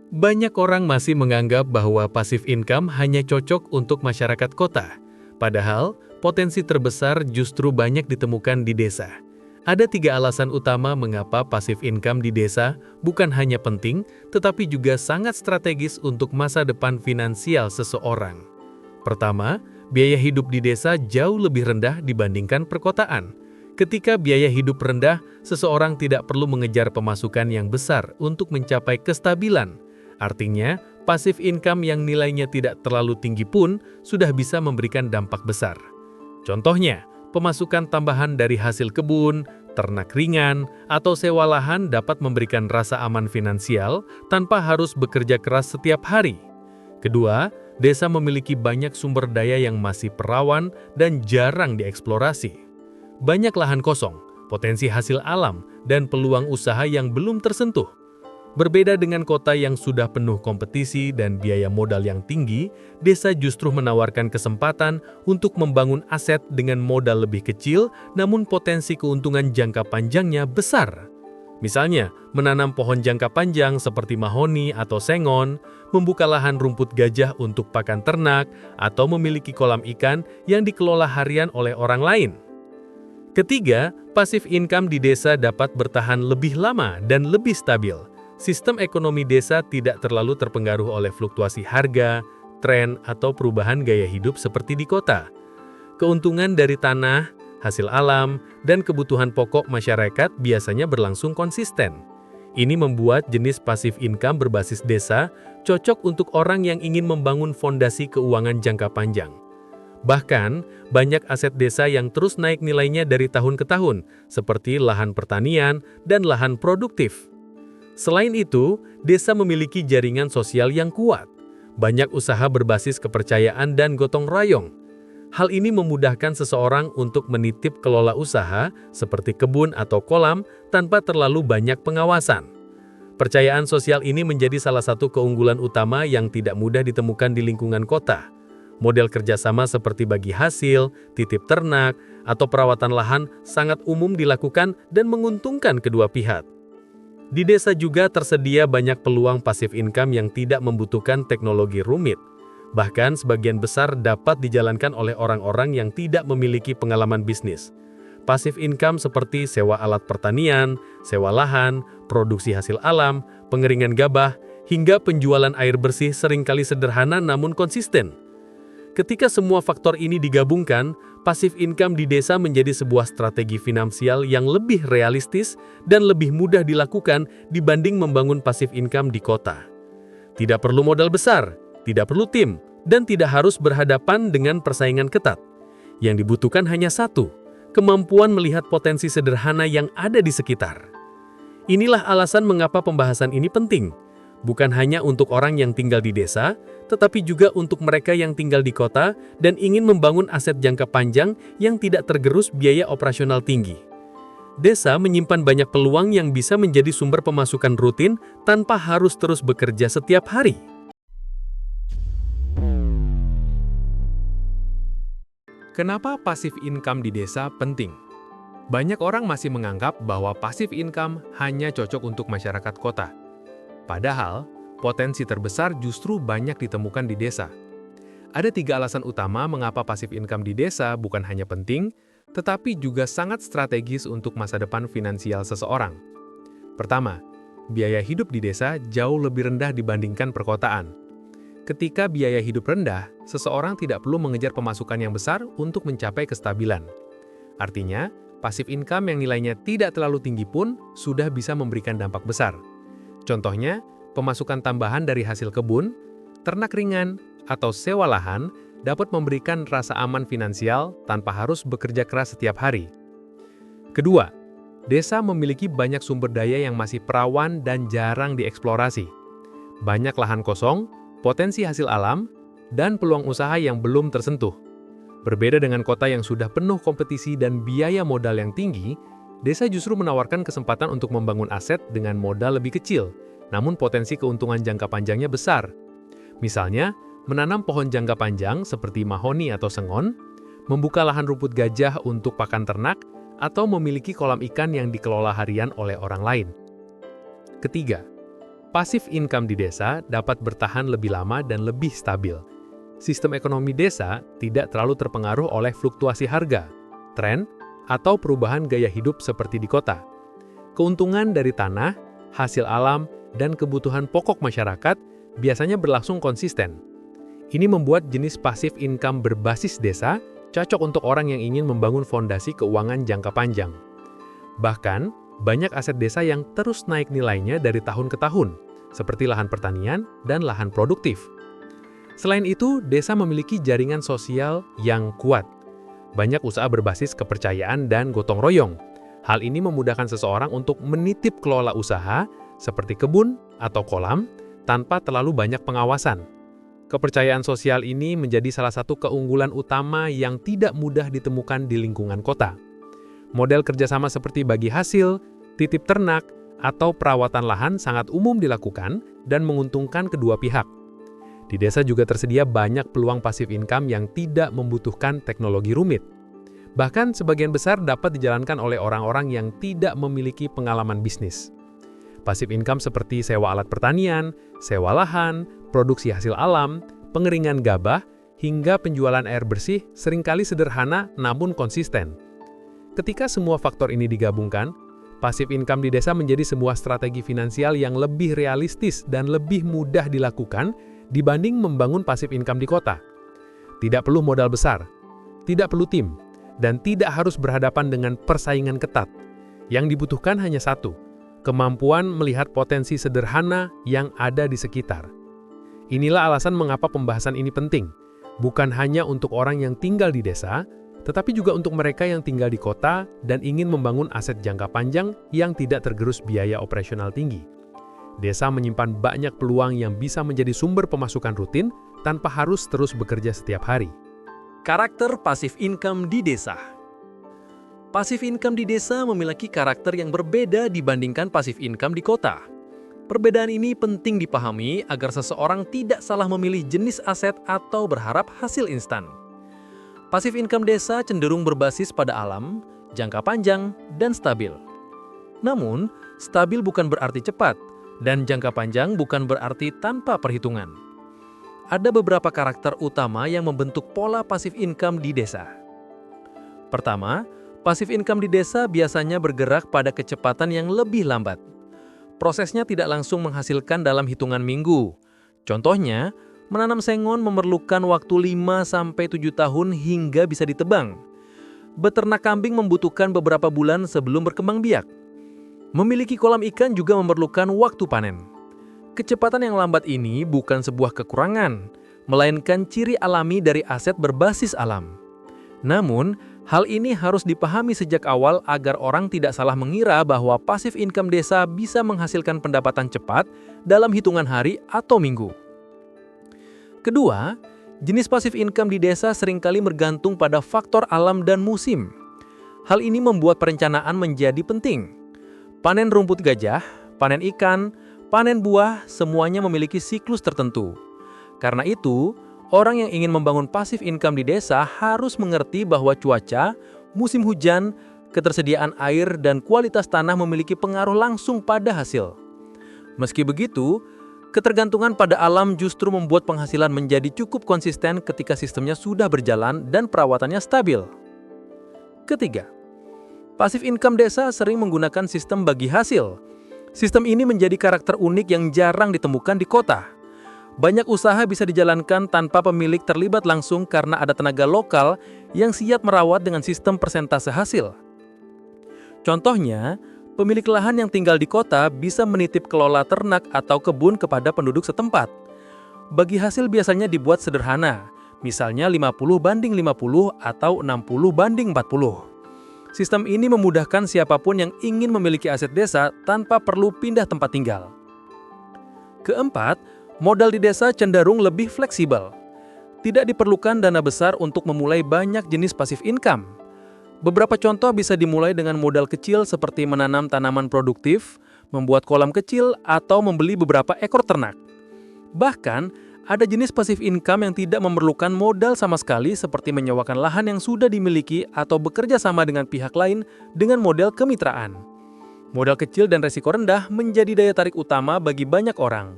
Banyak orang masih menganggap bahwa passive income hanya cocok untuk masyarakat kota. Padahal, potensi terbesar justru banyak ditemukan di desa. Ada 3 alasan utama mengapa passive income di desa bukan hanya penting, tetapi juga sangat strategis untuk masa depan finansial seseorang. Pertama, biaya hidup di desa jauh lebih rendah dibandingkan perkotaan. Ketika biaya hidup rendah, seseorang tidak perlu mengejar pemasukan yang besar untuk mencapai kestabilan. Artinya, passive income yang nilainya tidak terlalu tinggi pun sudah bisa memberikan dampak besar. Contohnya, pemasukan tambahan dari hasil kebun, ternak ringan, atau sewa lahan dapat memberikan rasa aman finansial tanpa harus bekerja keras setiap hari. Kedua, desa memiliki banyak sumber daya yang masih perawan dan jarang dieksplorasi. Banyak lahan kosong, potensi hasil alam, dan peluang usaha yang belum tersentuh. Berbeda dengan kota yang sudah penuh kompetisi dan biaya modal yang tinggi, desa justru menawarkan kesempatan untuk membangun aset dengan modal lebih kecil, namun potensi keuntungan jangka panjangnya besar. Misalnya, menanam pohon jangka panjang seperti mahoni atau sengon, membuka lahan rumput gajah untuk pakan ternak, atau memiliki kolam ikan yang dikelola harian oleh orang lain. Ketiga, passive income di desa dapat bertahan lebih lama dan lebih stabil. Sistem ekonomi desa tidak terlalu terpengaruh oleh fluktuasi harga, tren, atau perubahan gaya hidup seperti di kota. Keuntungan dari tanah, hasil alam, dan kebutuhan pokok masyarakat biasanya berlangsung konsisten. Ini membuat jenis passive income berbasis desa cocok untuk orang yang ingin membangun fondasi keuangan jangka panjang. Bahkan, banyak aset desa yang terus naik nilainya dari tahun ke tahun, seperti lahan pertanian dan lahan produktif. Selain itu, desa memiliki jaringan sosial yang kuat. Banyak usaha berbasis kepercayaan dan gotong royong. Hal ini memudahkan seseorang untuk menitip kelola usaha, seperti kebun atau kolam, tanpa terlalu banyak pengawasan. Percayaan sosial ini menjadi salah satu keunggulan utama yang tidak mudah ditemukan di lingkungan kota. Model kerjasama seperti bagi hasil, titip ternak, atau perawatan lahan sangat umum dilakukan dan menguntungkan kedua pihak. Di desa juga tersedia banyak peluang passive income yang tidak membutuhkan teknologi rumit. Bahkan sebagian besar dapat dijalankan oleh orang-orang yang tidak memiliki pengalaman bisnis. Passive income seperti sewa alat pertanian, sewa lahan, produksi hasil alam, pengeringan gabah, hingga penjualan air bersih seringkali sederhana namun konsisten. Ketika semua faktor ini digabungkan, passive income di desa menjadi sebuah strategi finansial yang lebih realistis dan lebih mudah dilakukan dibanding membangun passive income di kota. Tidak perlu modal besar, tidak perlu tim, dan tidak harus berhadapan dengan persaingan ketat. Yang dibutuhkan hanya satu, kemampuan melihat potensi sederhana yang ada di sekitar. Inilah alasan mengapa pembahasan ini penting. Bukan hanya untuk orang yang tinggal di desa, tetapi juga untuk mereka yang tinggal di kota dan ingin membangun aset jangka panjang yang tidak tergerus biaya operasional tinggi. Desa menyimpan banyak peluang yang bisa menjadi sumber pemasukan rutin tanpa harus terus bekerja setiap hari. Kenapa passive income di desa penting? Banyak orang masih menganggap bahwa passive income hanya cocok untuk masyarakat kota. Padahal, potensi terbesar justru banyak ditemukan di desa. Ada 3 alasan utama mengapa passive income di desa bukan hanya penting, tetapi juga sangat strategis untuk masa depan finansial seseorang. Pertama, biaya hidup di desa jauh lebih rendah dibandingkan perkotaan. Ketika biaya hidup rendah, seseorang tidak perlu mengejar pemasukan yang besar untuk mencapai kestabilan. Artinya, passive income yang nilainya tidak terlalu tinggi pun sudah bisa memberikan dampak besar. Contohnya, pemasukan tambahan dari hasil kebun, ternak ringan, atau sewa lahan dapat memberikan rasa aman finansial tanpa harus bekerja keras setiap hari. Kedua, desa memiliki banyak sumber daya yang masih perawan dan jarang dieksplorasi. Banyak lahan kosong, potensi hasil alam, dan peluang usaha yang belum tersentuh. Berbeda dengan kota yang sudah penuh kompetisi dan biaya modal yang tinggi, desa justru menawarkan kesempatan untuk membangun aset dengan modal lebih kecil, namun potensi keuntungan jangka panjangnya besar. Misalnya, menanam pohon jangka panjang seperti mahoni atau sengon, membuka lahan rumput gajah untuk pakan ternak, atau memiliki kolam ikan yang dikelola harian oleh orang lain. Ketiga, Passive income di desa dapat bertahan lebih lama dan lebih stabil. Sistem ekonomi desa tidak terlalu terpengaruh oleh fluktuasi harga, tren, atau perubahan gaya hidup seperti di kota. Keuntungan dari tanah, hasil alam, dan kebutuhan pokok masyarakat biasanya berlangsung konsisten. Ini membuat jenis passive income berbasis desa cocok untuk orang yang ingin membangun fondasi keuangan jangka panjang. Bahkan, banyak aset desa yang terus naik nilainya dari tahun ke tahun, seperti lahan pertanian dan lahan produktif. Selain itu, desa memiliki jaringan sosial yang kuat. Banyak usaha berbasis kepercayaan dan gotong royong. Hal ini memudahkan seseorang untuk menitip kelola usaha, seperti kebun atau kolam, tanpa terlalu banyak pengawasan. Kepercayaan sosial ini menjadi salah satu keunggulan utama yang tidak mudah ditemukan di lingkungan kota. Model kerjasama seperti bagi hasil, titip ternak, atau perawatan lahan sangat umum dilakukan dan menguntungkan kedua pihak. Di desa juga tersedia banyak peluang passive income yang tidak membutuhkan teknologi rumit. Bahkan sebagian besar dapat dijalankan oleh orang-orang yang tidak memiliki pengalaman bisnis. Passive income seperti sewa alat pertanian, sewa lahan, produksi hasil alam, pengeringan gabah, hingga penjualan air bersih seringkali sederhana namun konsisten. Ketika semua faktor ini digabungkan, passive income di desa menjadi sebuah strategi finansial yang lebih realistis dan lebih mudah dilakukan dibanding membangun passive income di kota. Tidak perlu modal besar, tidak perlu tim, dan tidak harus berhadapan dengan persaingan ketat. Yang dibutuhkan hanya satu, kemampuan melihat potensi sederhana yang ada di sekitar. Inilah alasan mengapa pembahasan ini penting, bukan hanya untuk orang yang tinggal di desa, tetapi juga untuk mereka yang tinggal di kota dan ingin membangun aset jangka panjang yang tidak tergerus biaya operasional tinggi. Desa menyimpan banyak peluang yang bisa menjadi sumber pemasukan rutin tanpa harus terus bekerja setiap hari. Karakter passive income di desa. Passive income di desa memiliki karakter yang berbeda dibandingkan passive income di kota. Perbedaan ini penting dipahami agar seseorang tidak salah memilih jenis aset atau berharap hasil instan. Passive income desa cenderung berbasis pada alam, jangka panjang, dan stabil. Namun, stabil bukan berarti cepat, dan jangka panjang bukan berarti tanpa perhitungan. Ada beberapa karakter utama yang membentuk pola passive income di desa. Pertama, passive income di desa biasanya bergerak pada kecepatan yang lebih lambat. Prosesnya tidak langsung menghasilkan dalam hitungan minggu. Contohnya, menanam sengon memerlukan waktu 5-7 tahun hingga bisa ditebang. Beternak kambing membutuhkan beberapa bulan sebelum berkembang biak. Memiliki kolam ikan juga memerlukan waktu panen. Kecepatan yang lambat ini bukan sebuah kekurangan, melainkan ciri alami dari aset berbasis alam. Namun, hal ini harus dipahami sejak awal agar orang tidak salah mengira bahwa passive income desa bisa menghasilkan pendapatan cepat dalam hitungan hari atau minggu. Kedua, jenis passive income di desa seringkali bergantung pada faktor alam dan musim. Hal ini membuat perencanaan menjadi penting. Panen rumput gajah, panen ikan, panen buah, semuanya memiliki siklus tertentu. Karena itu, orang yang ingin membangun passive income di desa harus mengerti bahwa cuaca, musim hujan, ketersediaan air, dan kualitas tanah memiliki pengaruh langsung pada hasil. Meski begitu, ketergantungan pada alam justru membuat penghasilan menjadi cukup konsisten ketika sistemnya sudah berjalan dan perawatannya stabil. Ketiga, passive income desa sering menggunakan sistem bagi hasil. Sistem ini menjadi karakter unik yang jarang ditemukan di kota. Banyak usaha bisa dijalankan tanpa pemilik terlibat langsung karena ada tenaga lokal yang siap merawat dengan sistem persentase hasil. Contohnya, pemilik lahan yang tinggal di kota bisa menitip kelola ternak atau kebun kepada penduduk setempat. Bagi hasil biasanya dibuat sederhana, misalnya 50/50 atau 60/40. Sistem ini memudahkan siapapun yang ingin memiliki aset desa tanpa perlu pindah tempat tinggal. Keempat, modal di desa cenderung lebih fleksibel. Tidak diperlukan dana besar untuk memulai banyak jenis passive income. Beberapa contoh bisa dimulai dengan modal kecil seperti menanam tanaman produktif, membuat kolam kecil, atau membeli beberapa ekor ternak. Bahkan, ada jenis passive income yang tidak memerlukan modal sama sekali seperti menyewakan lahan yang sudah dimiliki atau bekerja sama dengan pihak lain dengan model kemitraan. Modal kecil dan resiko rendah menjadi daya tarik utama bagi banyak orang.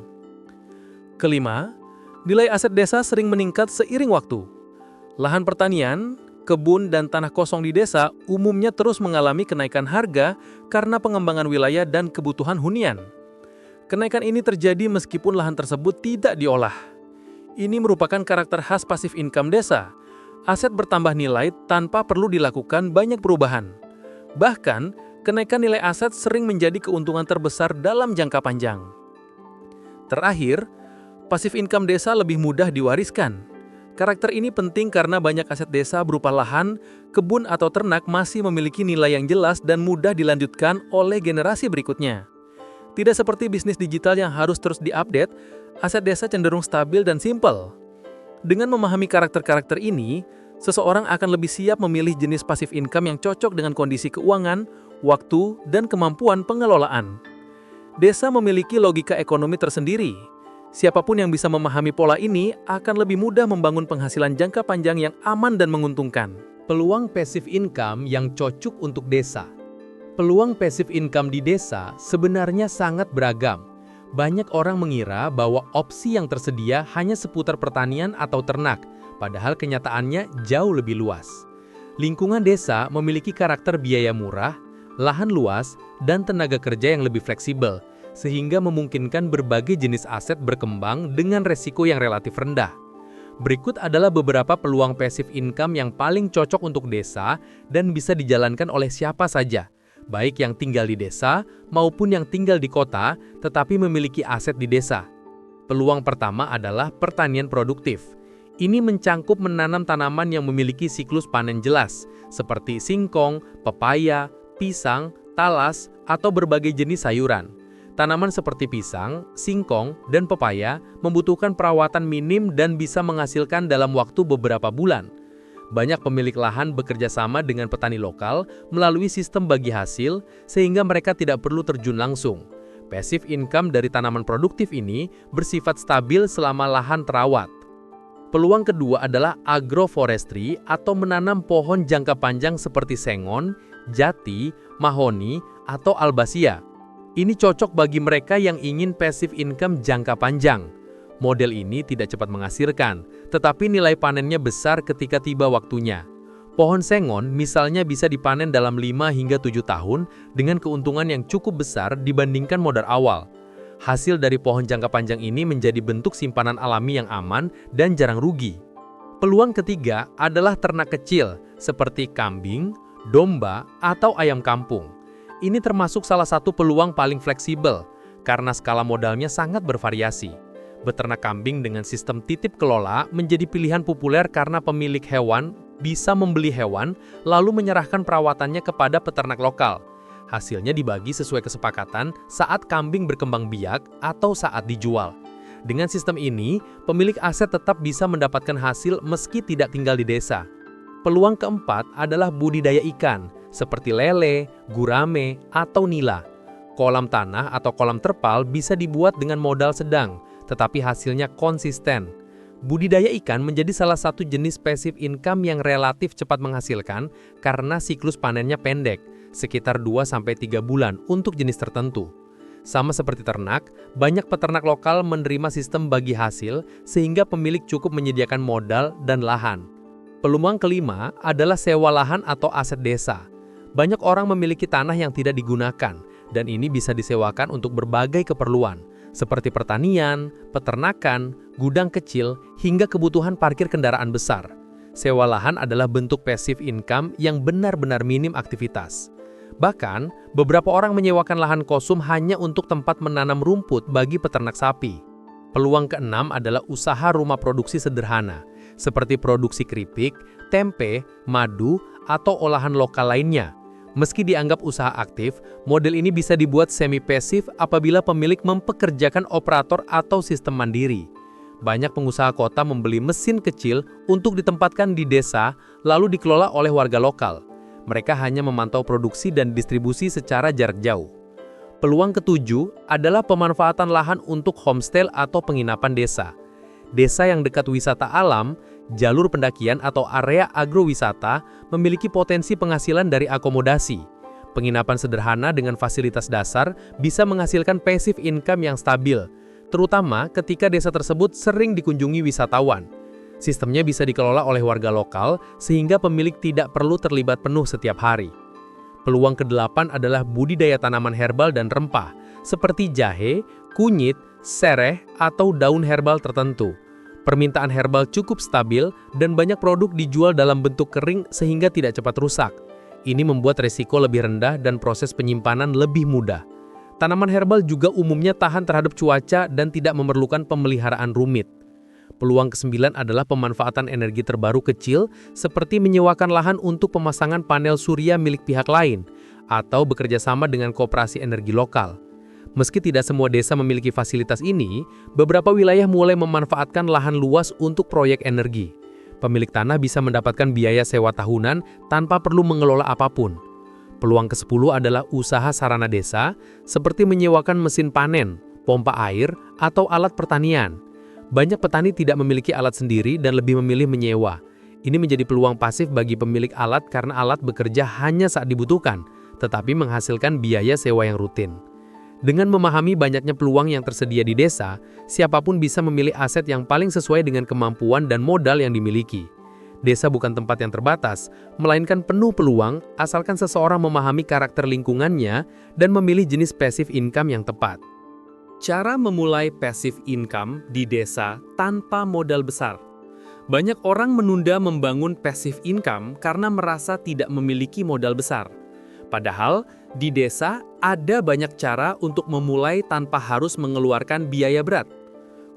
Kelima, nilai aset desa sering meningkat seiring waktu. Lahan pertanian, kebun, dan tanah kosong di desa umumnya terus mengalami kenaikan harga karena pengembangan wilayah dan kebutuhan hunian. Kenaikan ini terjadi meskipun lahan tersebut tidak diolah. Ini merupakan karakter khas passive income desa. Aset bertambah nilai tanpa perlu dilakukan banyak perubahan. Bahkan, kenaikan nilai aset sering menjadi keuntungan terbesar dalam jangka panjang. Terakhir, passive income desa lebih mudah diwariskan. Karakter ini penting karena banyak aset desa berupa lahan, kebun atau ternak masih memiliki nilai yang jelas dan mudah dilanjutkan oleh generasi berikutnya. Tidak seperti bisnis digital yang harus terus diupdate, aset desa cenderung stabil dan simpel. Dengan memahami karakter-karakter ini, seseorang akan lebih siap memilih jenis passive income yang cocok dengan kondisi keuangan, waktu, dan kemampuan pengelolaan. Desa memiliki logika ekonomi tersendiri. Siapapun yang bisa memahami pola ini akan lebih mudah membangun penghasilan jangka panjang yang aman dan menguntungkan. Peluang passive income yang cocok untuk desa. Peluang passive income di desa sebenarnya sangat beragam. Banyak orang mengira bahwa opsi yang tersedia hanya seputar pertanian atau ternak, padahal kenyataannya jauh lebih luas. Lingkungan desa memiliki karakter biaya murah, lahan luas, dan tenaga kerja yang lebih fleksibel, sehingga memungkinkan berbagai jenis aset berkembang dengan resiko yang relatif rendah. Berikut adalah beberapa peluang passive income yang paling cocok untuk desa dan bisa dijalankan oleh siapa saja, baik yang tinggal di desa maupun yang tinggal di kota tetapi memiliki aset di desa. Peluang pertama adalah pertanian produktif. Ini mencangkup menanam tanaman yang memiliki siklus panen jelas, seperti singkong, pepaya, pisang, talas, atau berbagai jenis sayuran. Tanaman seperti pisang, singkong, dan pepaya membutuhkan perawatan minim dan bisa menghasilkan dalam waktu beberapa bulan. Banyak pemilik lahan bekerja sama dengan petani lokal melalui sistem bagi hasil, sehingga mereka tidak perlu terjun langsung. Passive income dari tanaman produktif ini bersifat stabil selama lahan terawat. Peluang kedua adalah agroforestry atau menanam pohon jangka panjang seperti sengon, jati, mahoni, atau albasia. Ini cocok bagi mereka yang ingin passive income jangka panjang. Model ini tidak cepat menghasilkan, tetapi nilai panennya besar ketika tiba waktunya. Pohon sengon misalnya bisa dipanen dalam 5 hingga 7 tahun dengan keuntungan yang cukup besar dibandingkan modal awal. Hasil dari pohon jangka panjang ini menjadi bentuk simpanan alami yang aman dan jarang rugi. Peluang ketiga adalah ternak kecil seperti kambing, domba, atau ayam kampung. Ini termasuk salah satu peluang paling fleksibel karena skala modalnya sangat bervariasi. Beternak kambing dengan sistem titip kelola menjadi pilihan populer karena pemilik hewan bisa membeli hewan lalu menyerahkan perawatannya kepada peternak lokal. Hasilnya dibagi sesuai kesepakatan saat kambing berkembang biak atau saat dijual. Dengan sistem ini, pemilik aset tetap bisa mendapatkan hasil meski tidak tinggal di desa. Peluang keempat adalah budidaya ikan, seperti lele, gurame, atau nila. Kolam tanah atau kolam terpal bisa dibuat dengan modal sedang, tetapi hasilnya konsisten. Budidaya ikan menjadi salah satu jenis passive income yang relatif cepat menghasilkan karena siklus panennya pendek, sekitar 2-3 bulan untuk jenis tertentu. Sama seperti ternak, banyak peternak lokal menerima sistem bagi hasil sehingga pemilik cukup menyediakan modal dan lahan. Peluang kelima adalah sewa lahan atau aset desa. Banyak orang memiliki tanah yang tidak digunakan, dan ini bisa disewakan untuk berbagai keperluan, seperti pertanian, peternakan, gudang kecil, hingga kebutuhan parkir kendaraan besar. Sewa lahan adalah bentuk passive income yang benar-benar minim aktivitas. Bahkan, beberapa orang menyewakan lahan kosum hanya untuk tempat menanam rumput bagi peternak sapi. Peluang keenam adalah usaha rumah produksi sederhana, seperti produksi keripik, tempe, madu, atau olahan lokal lainnya. Meski dianggap usaha aktif, model ini bisa dibuat semi-pasif apabila pemilik mempekerjakan operator atau sistem mandiri. Banyak pengusaha kota membeli mesin kecil untuk ditempatkan di desa, lalu dikelola oleh warga lokal. Mereka hanya memantau produksi dan distribusi secara jarak jauh. Peluang ketujuh adalah pemanfaatan lahan untuk homestay atau penginapan desa. Desa yang dekat wisata alam, jalur pendakian atau area agrowisata memiliki potensi penghasilan dari akomodasi. Penginapan sederhana dengan fasilitas dasar bisa menghasilkan passive income yang stabil, terutama ketika desa tersebut sering dikunjungi wisatawan. Sistemnya bisa dikelola oleh warga lokal sehingga pemilik tidak perlu terlibat penuh setiap hari. Peluang kedelapan adalah budidaya tanaman herbal dan rempah, seperti jahe, kunyit, sereh, atau daun herbal tertentu. Permintaan herbal cukup stabil dan banyak produk dijual dalam bentuk kering sehingga tidak cepat rusak. Ini membuat resiko lebih rendah dan proses penyimpanan lebih mudah. Tanaman herbal juga umumnya tahan terhadap cuaca dan tidak memerlukan pemeliharaan rumit. Peluang kesembilan adalah pemanfaatan energi terbaru kecil seperti menyewakan lahan untuk pemasangan panel surya milik pihak lain atau bekerja sama dengan koperasi energi lokal. Meski tidak semua desa memiliki fasilitas ini, beberapa wilayah mulai memanfaatkan lahan luas untuk proyek energi. Pemilik tanah bisa mendapatkan biaya sewa tahunan tanpa perlu mengelola apapun. Peluang ke-10 adalah usaha sarana desa, seperti menyewakan mesin panen, pompa air, atau alat pertanian. Banyak petani tidak memiliki alat sendiri dan lebih memilih menyewa. Ini menjadi peluang pasif bagi pemilik alat karena alat bekerja hanya saat dibutuhkan, tetapi menghasilkan biaya sewa yang rutin. Dengan memahami banyaknya peluang yang tersedia di desa, siapapun bisa memilih aset yang paling sesuai dengan kemampuan dan modal yang dimiliki. Desa bukan tempat yang terbatas, melainkan penuh peluang asalkan seseorang memahami karakter lingkungannya dan memilih jenis passive income yang tepat. Cara memulai passive income di desa tanpa modal besar. Banyak orang menunda membangun passive income karena merasa tidak memiliki modal besar. Padahal, di desa ada banyak cara untuk memulai tanpa harus mengeluarkan biaya berat.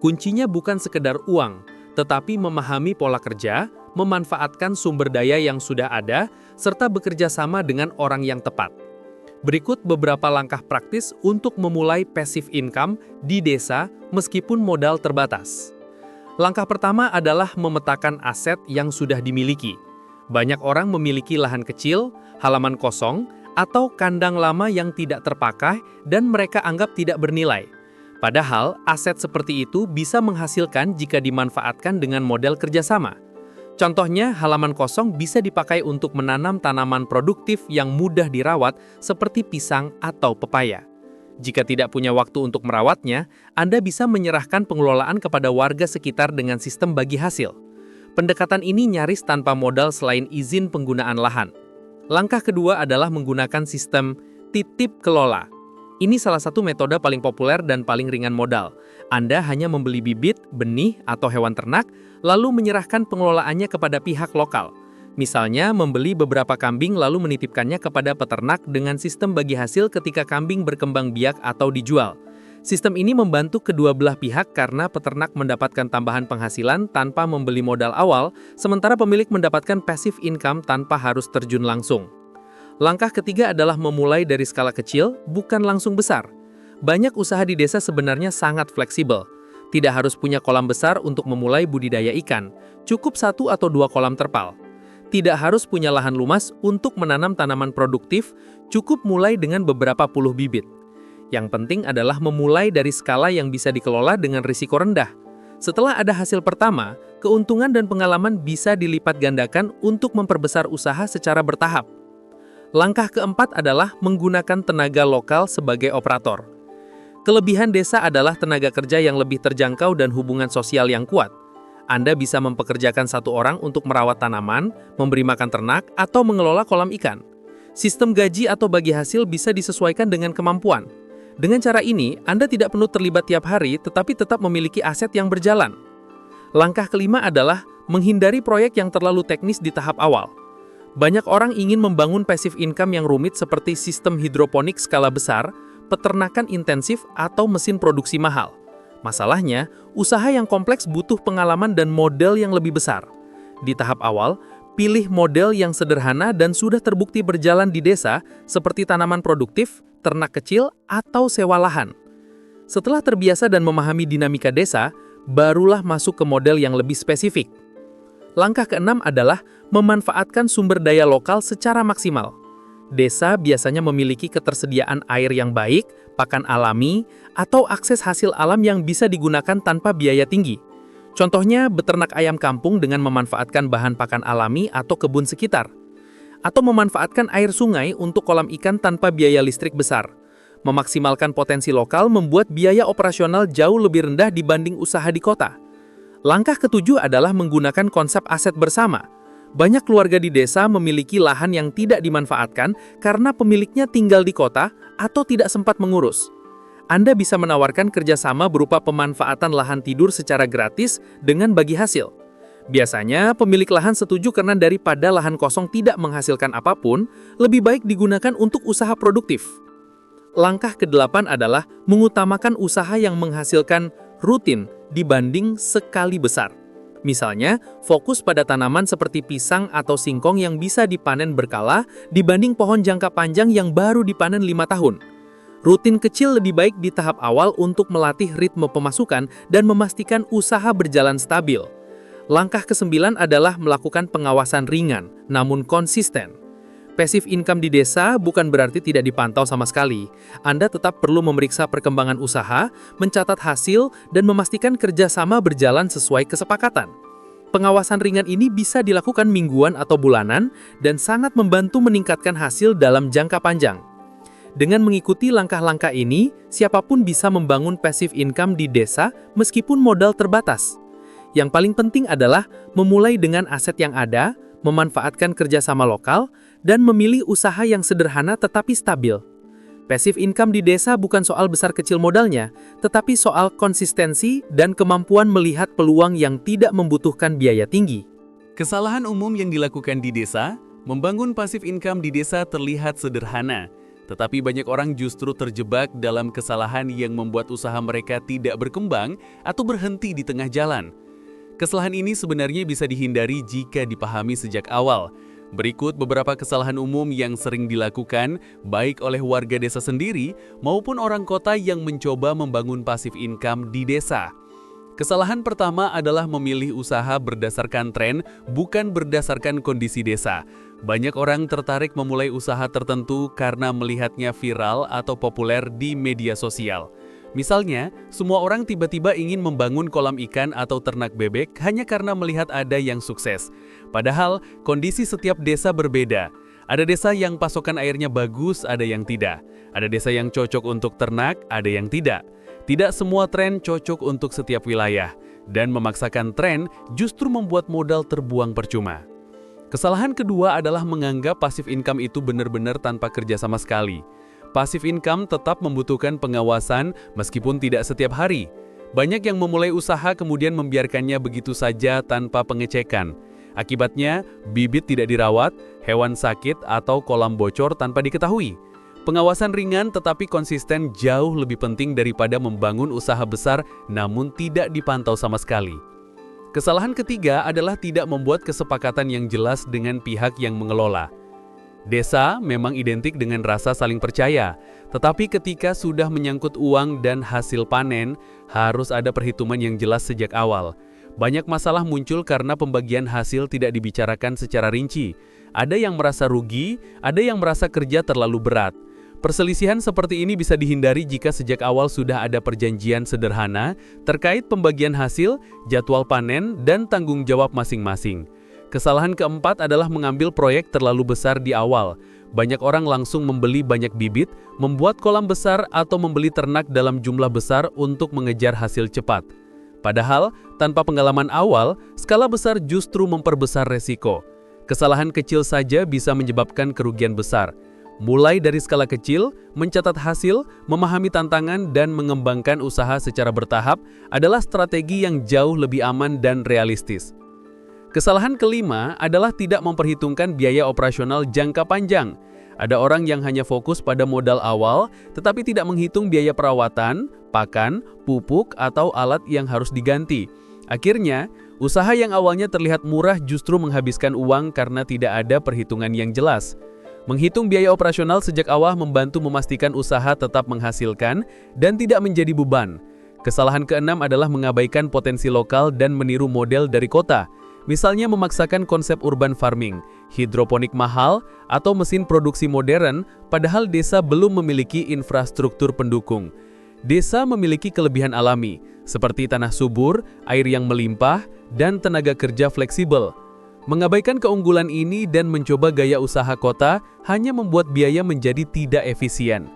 Kuncinya bukan sekedar uang, tetapi memahami pola kerja, memanfaatkan sumber daya yang sudah ada, serta bekerja sama dengan orang yang tepat. Berikut beberapa langkah praktis untuk memulai passive income di desa meskipun modal terbatas. Langkah pertama adalah memetakan aset yang sudah dimiliki. Banyak orang memiliki lahan kecil, halaman kosong, atau kandang lama yang tidak terpakai dan mereka anggap tidak bernilai. Padahal, aset seperti itu bisa menghasilkan jika dimanfaatkan dengan model kerjasama. Contohnya, halaman kosong bisa dipakai untuk menanam tanaman produktif yang mudah dirawat seperti pisang atau pepaya. Jika tidak punya waktu untuk merawatnya, Anda bisa menyerahkan pengelolaan kepada warga sekitar dengan sistem bagi hasil. Pendekatan ini nyaris tanpa modal selain izin penggunaan lahan. Langkah kedua adalah menggunakan sistem titip kelola. Ini salah satu metode paling populer dan paling ringan modal. Anda hanya membeli bibit, benih, atau hewan ternak, lalu menyerahkan pengelolaannya kepada pihak lokal. Misalnya, membeli beberapa kambing lalu menitipkannya kepada peternak dengan sistem bagi hasil ketika kambing berkembang biak atau dijual. Sistem ini membantu kedua belah pihak karena peternak mendapatkan tambahan penghasilan tanpa membeli modal awal, sementara pemilik mendapatkan passive income tanpa harus terjun langsung. Langkah ketiga adalah memulai dari skala kecil, bukan langsung besar. Banyak usaha di desa sebenarnya sangat fleksibel. Tidak harus punya kolam besar untuk memulai budidaya ikan, cukup 1 atau 2 kolam terpal. Tidak harus punya lahan luas untuk menanam tanaman produktif, cukup mulai dengan beberapa puluh bibit. Yang penting adalah memulai dari skala yang bisa dikelola dengan risiko rendah. Setelah ada hasil pertama, keuntungan dan pengalaman bisa dilipat gandakan untuk memperbesar usaha secara bertahap. Langkah keempat adalah menggunakan tenaga lokal sebagai operator. Kelebihan desa adalah tenaga kerja yang lebih terjangkau dan hubungan sosial yang kuat. Anda bisa mempekerjakan 1 orang untuk merawat tanaman, memberi makan ternak, atau mengelola kolam ikan. Sistem gaji atau bagi hasil bisa disesuaikan dengan kemampuan. Dengan cara ini, Anda tidak perlu terlibat tiap hari, tetapi tetap memiliki aset yang berjalan. Langkah kelima adalah menghindari proyek yang terlalu teknis di tahap awal. Banyak orang ingin membangun passive income yang rumit seperti sistem hidroponik skala besar, peternakan intensif, atau mesin produksi mahal. Masalahnya, usaha yang kompleks butuh pengalaman dan modal yang lebih besar. Di tahap awal, pilih model yang sederhana dan sudah terbukti berjalan di desa, seperti tanaman produktif, ternak kecil, atau sewa lahan. Setelah terbiasa dan memahami dinamika desa, barulah masuk ke model yang lebih spesifik. Langkah keenam adalah memanfaatkan sumber daya lokal secara maksimal. Desa biasanya memiliki ketersediaan air yang baik, pakan alami, atau akses hasil alam yang bisa digunakan tanpa biaya tinggi. Contohnya, beternak ayam kampung dengan memanfaatkan bahan pakan alami atau kebun sekitar. atau memanfaatkan air sungai untuk kolam ikan tanpa biaya listrik besar. Memaksimalkan potensi lokal membuat biaya operasional jauh lebih rendah dibanding usaha di kota. Langkah ketujuh adalah menggunakan konsep aset bersama. Banyak keluarga di desa memiliki lahan yang tidak dimanfaatkan karena pemiliknya tinggal di kota atau tidak sempat mengurus. Anda bisa menawarkan kerjasama berupa pemanfaatan lahan tidur secara gratis dengan bagi hasil. Biasanya, pemilik lahan setuju karena daripada lahan kosong tidak menghasilkan apapun, lebih baik digunakan untuk usaha produktif. Langkah ke-8 adalah mengutamakan usaha yang menghasilkan rutin dibanding sekali besar. Misalnya, fokus pada tanaman seperti pisang atau singkong yang bisa dipanen berkala dibanding pohon jangka panjang yang baru dipanen 5 tahun. Rutin kecil lebih baik di tahap awal untuk melatih ritme pemasukan dan memastikan usaha berjalan stabil. Langkah ke-9 adalah melakukan pengawasan ringan, namun konsisten. Passive income di desa bukan berarti tidak dipantau sama sekali. Anda tetap perlu memeriksa perkembangan usaha, mencatat hasil, dan memastikan kerjasama berjalan sesuai kesepakatan. Pengawasan ringan ini bisa dilakukan mingguan atau bulanan, dan sangat membantu meningkatkan hasil dalam jangka panjang. Dengan mengikuti langkah-langkah ini, siapapun bisa membangun passive income di desa meskipun modal terbatas. Yang paling penting adalah memulai dengan aset yang ada, memanfaatkan kerjasama lokal, dan memilih usaha yang sederhana tetapi stabil. Passive income di desa bukan soal besar kecil modalnya, tetapi soal konsistensi dan kemampuan melihat peluang yang tidak membutuhkan biaya tinggi. Kesalahan umum yang dilakukan di desa, membangun passive income di desa terlihat sederhana. Tetapi banyak orang justru terjebak dalam kesalahan yang membuat usaha mereka tidak berkembang atau berhenti di tengah jalan. Kesalahan ini sebenarnya bisa dihindari jika dipahami sejak awal. Berikut beberapa kesalahan umum yang sering dilakukan baik oleh warga desa sendiri maupun orang kota yang mencoba membangun passive income di desa. Kesalahan pertama adalah memilih usaha berdasarkan tren, bukan berdasarkan kondisi desa. Banyak orang tertarik memulai usaha tertentu karena melihatnya viral atau populer di media sosial. Misalnya, semua orang tiba-tiba ingin membangun kolam ikan atau ternak bebek hanya karena melihat ada yang sukses. Padahal, kondisi setiap desa berbeda. Ada desa yang pasokan airnya bagus, ada yang tidak. Ada desa yang cocok untuk ternak, ada yang tidak. Tidak semua tren cocok untuk setiap wilayah. Dan memaksakan tren justru membuat modal terbuang percuma. Kesalahan kedua adalah menganggap passive income itu benar-benar tanpa kerja sama sekali. Passive income tetap membutuhkan pengawasan meskipun tidak setiap hari. Banyak yang memulai usaha kemudian membiarkannya begitu saja tanpa pengecekan. Akibatnya, bibit tidak dirawat, hewan sakit, atau kolam bocor tanpa diketahui. Pengawasan ringan tetapi konsisten jauh lebih penting daripada membangun usaha besar namun tidak dipantau sama sekali. Kesalahan ketiga adalah tidak membuat kesepakatan yang jelas dengan pihak yang mengelola. Desa memang identik dengan rasa saling percaya, tetapi ketika sudah menyangkut uang dan hasil panen, harus ada perhitungan yang jelas sejak awal. Banyak masalah muncul karena pembagian hasil tidak dibicarakan secara rinci. Ada yang merasa rugi, ada yang merasa kerja terlalu berat. Perselisihan seperti ini bisa dihindari jika sejak awal sudah ada perjanjian sederhana terkait pembagian hasil, jadwal panen, dan tanggung jawab masing-masing. Kesalahan keempat adalah mengambil proyek terlalu besar di awal. Banyak orang langsung membeli banyak bibit, membuat kolam besar, atau membeli ternak dalam jumlah besar untuk mengejar hasil cepat. Padahal, tanpa pengalaman awal, skala besar justru memperbesar resiko. Kesalahan kecil saja bisa menyebabkan kerugian besar. Mulai dari skala kecil, mencatat hasil, memahami tantangan, dan mengembangkan usaha secara bertahap adalah strategi yang jauh lebih aman dan realistis. Kesalahan kelima adalah tidak memperhitungkan biaya operasional jangka panjang. Ada orang yang hanya fokus pada modal awal, tetapi tidak menghitung biaya perawatan, pakan, pupuk, atau alat yang harus diganti. Akhirnya, usaha yang awalnya terlihat murah justru menghabiskan uang karena tidak ada perhitungan yang jelas. Menghitung biaya operasional sejak awal membantu memastikan usaha tetap menghasilkan dan tidak menjadi beban. Kesalahan keenam adalah mengabaikan potensi lokal dan meniru model dari kota. Misalnya memaksakan konsep urban farming, hidroponik mahal, atau mesin produksi modern, padahal desa belum memiliki infrastruktur pendukung. Desa memiliki kelebihan alami, seperti tanah subur, air yang melimpah, dan tenaga kerja fleksibel. Mengabaikan keunggulan ini dan mencoba gaya usaha kota hanya membuat biaya menjadi tidak efisien.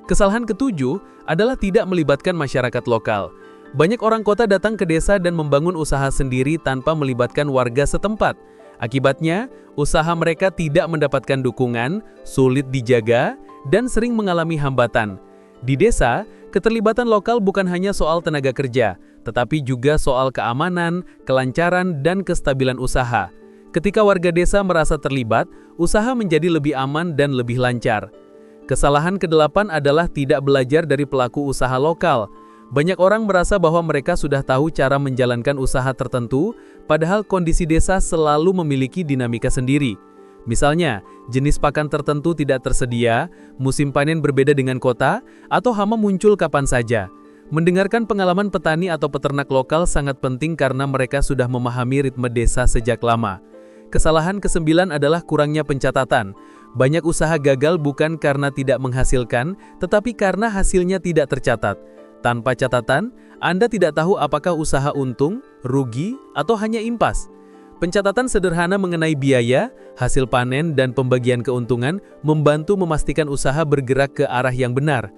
Kesalahan ketujuh adalah tidak melibatkan masyarakat lokal. Banyak orang kota datang ke desa dan membangun usaha sendiri tanpa melibatkan warga setempat. Akibatnya, usaha mereka tidak mendapatkan dukungan, sulit dijaga, dan sering mengalami hambatan. Di desa, keterlibatan lokal bukan hanya soal tenaga kerja, tetapi juga soal keamanan, kelancaran, dan kestabilan usaha. Ketika warga desa merasa terlibat, usaha menjadi lebih aman dan lebih lancar. Kesalahan kedelapan adalah tidak belajar dari pelaku usaha lokal. Banyak orang merasa bahwa mereka sudah tahu cara menjalankan usaha tertentu, padahal kondisi desa selalu memiliki dinamika sendiri. Misalnya, jenis pakan tertentu tidak tersedia, musim panen berbeda dengan kota, atau hama muncul kapan saja. Mendengarkan pengalaman petani atau peternak lokal sangat penting karena mereka sudah memahami ritme desa sejak lama. Kesalahan kesembilan adalah kurangnya pencatatan. Banyak usaha gagal bukan karena tidak menghasilkan, tetapi karena hasilnya tidak tercatat. Tanpa catatan, Anda tidak tahu apakah usaha untung, rugi, atau hanya impas. Pencatatan sederhana mengenai biaya, hasil panen, dan pembagian keuntungan membantu memastikan usaha bergerak ke arah yang benar.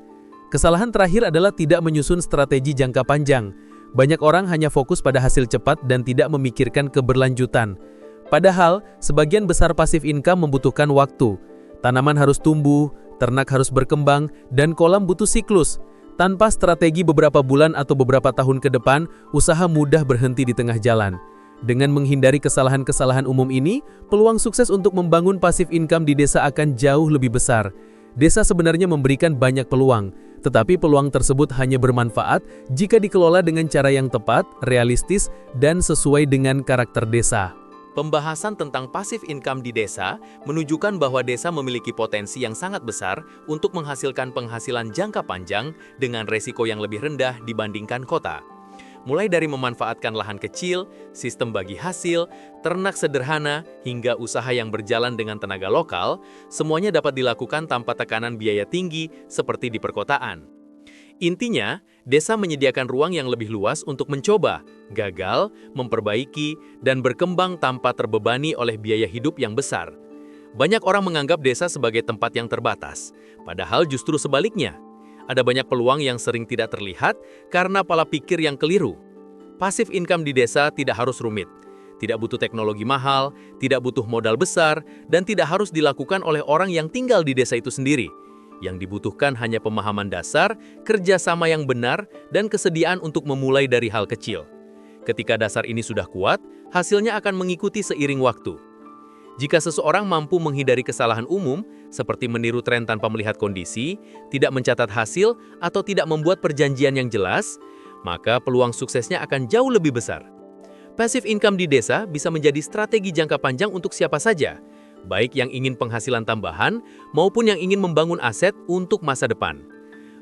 Kesalahan terakhir adalah tidak menyusun strategi jangka panjang. Banyak orang hanya fokus pada hasil cepat dan tidak memikirkan keberlanjutan. Padahal, sebagian besar passive income membutuhkan waktu. Tanaman harus tumbuh, ternak harus berkembang, dan kolam butuh siklus. Tanpa strategi beberapa bulan atau beberapa tahun ke depan, usaha mudah berhenti di tengah jalan. Dengan menghindari kesalahan-kesalahan umum ini, peluang sukses untuk membangun passive income di desa akan jauh lebih besar. Desa sebenarnya memberikan banyak peluang, tetapi peluang tersebut hanya bermanfaat jika dikelola dengan cara yang tepat, realistis, dan sesuai dengan karakter desa. Pembahasan tentang passive income di desa menunjukkan bahwa desa memiliki potensi yang sangat besar untuk menghasilkan penghasilan jangka panjang dengan resiko yang lebih rendah dibandingkan kota. Mulai dari memanfaatkan lahan kecil, sistem bagi hasil, ternak sederhana, hingga usaha yang berjalan dengan tenaga lokal, semuanya dapat dilakukan tanpa tekanan biaya tinggi seperti di perkotaan. Intinya, desa menyediakan ruang yang lebih luas untuk mencoba, gagal, memperbaiki, dan berkembang tanpa terbebani oleh biaya hidup yang besar. Banyak orang menganggap desa sebagai tempat yang terbatas, padahal justru sebaliknya. Ada banyak peluang yang sering tidak terlihat karena pola pikir yang keliru. Passive income di desa tidak harus rumit, tidak butuh teknologi mahal, tidak butuh modal besar, dan tidak harus dilakukan oleh orang yang tinggal di desa itu sendiri. Yang dibutuhkan hanya pemahaman dasar, kerjasama yang benar, dan kesediaan untuk memulai dari hal kecil. Ketika dasar ini sudah kuat, hasilnya akan mengikuti seiring waktu. Jika seseorang mampu menghindari kesalahan umum, seperti meniru tren tanpa melihat kondisi, tidak mencatat hasil, atau tidak membuat perjanjian yang jelas, maka peluang suksesnya akan jauh lebih besar. Passive income di desa bisa menjadi strategi jangka panjang untuk siapa saja, baik yang ingin penghasilan tambahan maupun yang ingin membangun aset untuk masa depan.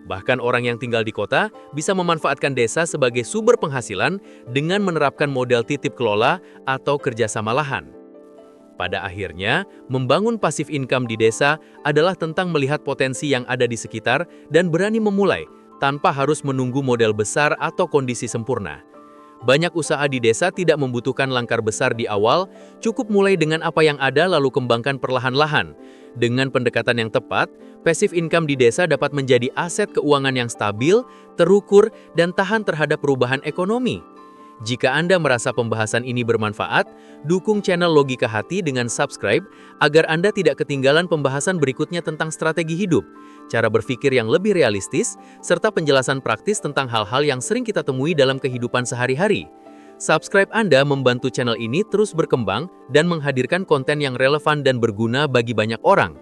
Bahkan orang yang tinggal di kota bisa memanfaatkan desa sebagai sumber penghasilan dengan menerapkan model titip kelola atau kerjasama lahan. Pada akhirnya, membangun passive income di desa adalah tentang melihat potensi yang ada di sekitar dan berani memulai tanpa harus menunggu model besar atau kondisi sempurna. Banyak usaha di desa tidak membutuhkan langkah besar di awal, cukup mulai dengan apa yang ada lalu kembangkan perlahan-lahan. Dengan pendekatan yang tepat, passive income di desa dapat menjadi aset keuangan yang stabil, terukur, dan tahan terhadap perubahan ekonomi. Jika Anda merasa pembahasan ini bermanfaat, dukung channel Logika Hati dengan subscribe agar Anda tidak ketinggalan pembahasan berikutnya tentang strategi hidup, cara berpikir yang lebih realistis, serta penjelasan praktis tentang hal-hal yang sering kita temui dalam kehidupan sehari-hari. Subscribe Anda membantu channel ini terus berkembang dan menghadirkan konten yang relevan dan berguna bagi banyak orang.